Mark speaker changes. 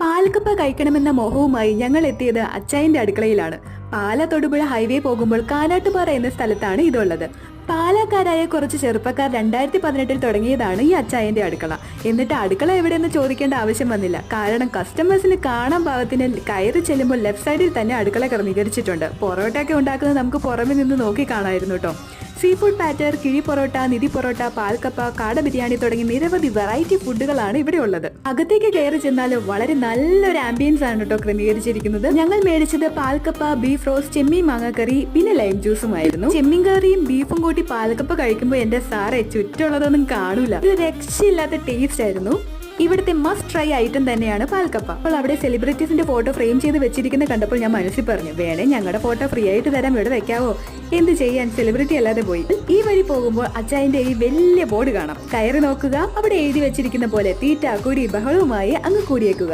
Speaker 1: പാൽക്കപ്പ കഴിക്കണമെന്ന മോഹവുമായി ഞങ്ങൾ എത്തിയത് അച്ചായന്റെ അടുക്കളയിലാണ്. പാല തൊടുപുഴ ഹൈവേ പോകുമ്പോൾ കാനാട്ടുപാറ എന്ന സ്ഥലത്താണ് ഇതുള്ളത്. പാലക്കാരായ കുറച്ച് ചെറുപ്പക്കാർ 2018 തുടങ്ങിയതാണ് ഈ അച്ചായന്റെ അടുക്കള. എന്നിട്ട് അടുക്കള എവിടെയെന്ന് ചോദിക്കേണ്ട ആവശ്യം വന്നില്ല. കാരണം കസ്റ്റമേഴ്സിന് കാണാൻ പാകത്തിന് കയറി ചെല്ലുമ്പോൾ ലെഫ്റ്റ് സൈഡിൽ തന്നെ അടുക്കള ക്രമീകരിച്ചിട്ടുണ്ട്. പൊറോട്ടയൊക്കെ ഉണ്ടാക്കുന്നത് നമുക്ക് പുറമെ നിന്ന് നോക്കി കാണാമായിരുന്നു കേട്ടോ. സീ ഫുഡ് പാറ്റർ, കിഴി പൊറോട്ട, നിധി പൊറോട്ട, പാൽക്കപ്പ, കാട ബിരിയാണി തുടങ്ങി നിരവധി വെറൈറ്റി ഫുഡുകളാണ് ഇവിടെ ഉള്ളത്. അകത്തേക്ക് കയറി ചെന്നാൽ വളരെ നല്ലൊരു ആംബിയൻസ് ആണ് കേട്ടോ ക്രമീകരിച്ചിരിക്കുന്നത്. ഞങ്ങൾ മേടിച്ചത് പാൽക്കപ്പ, ബീഫ് റോസ്റ്റ്, ചെമ്മീൻ മാങ്ങക്കറി, പിന്നെ ലൈം ജ്യൂസുമായിരുന്നു. ചെമ്മീൻ കറിയും ബീഫും കൂട്ടി പാൽക്കപ്പ കഴിക്കുമ്പോൾ എന്റെ സാറെ ചുറ്റുള്ളതൊന്നും കാണൂല. ഇത് രക്ഷയില്ലാത്ത ടേസ്റ്റ് ആയിരുന്നു. ഇവിടുത്തെ മസ്റ്റ് ട്രൈ ഐറ്റം തന്നെയാണ് പാൽക്കപ്പ. അപ്പോൾ അവിടെ സെലിബ്രിറ്റീസിന്റെ ഫോട്ടോ ഫ്രെയിം ചെയ്ത് വെച്ചിരിക്കുന്ന കണ്ടപ്പോൾ ഞാൻ മനസ്സിൽ പറഞ്ഞു, വേണേ ഞങ്ങളുടെ ഫോട്ടോ ഫ്രീ ആയിട്ട് തരാം, ഇവിടെ വെക്കാവോ? എന്ത് ചെയ്യാൻ, സെലിബ്രിറ്റി അല്ലാതെ പോയി. ഈ വഴി പോകുമ്പോൾ അച്ചായന്റെ ഈ വലിയ ബോർഡ് കാണാം. കയറി നോക്കുക, അവിടെ എഴുതി വെച്ചിരിക്കുന്ന പോലെ തീറ്റ കുടി ബഹളവുമായി അങ്ങ് കൂടിയേക്കുക.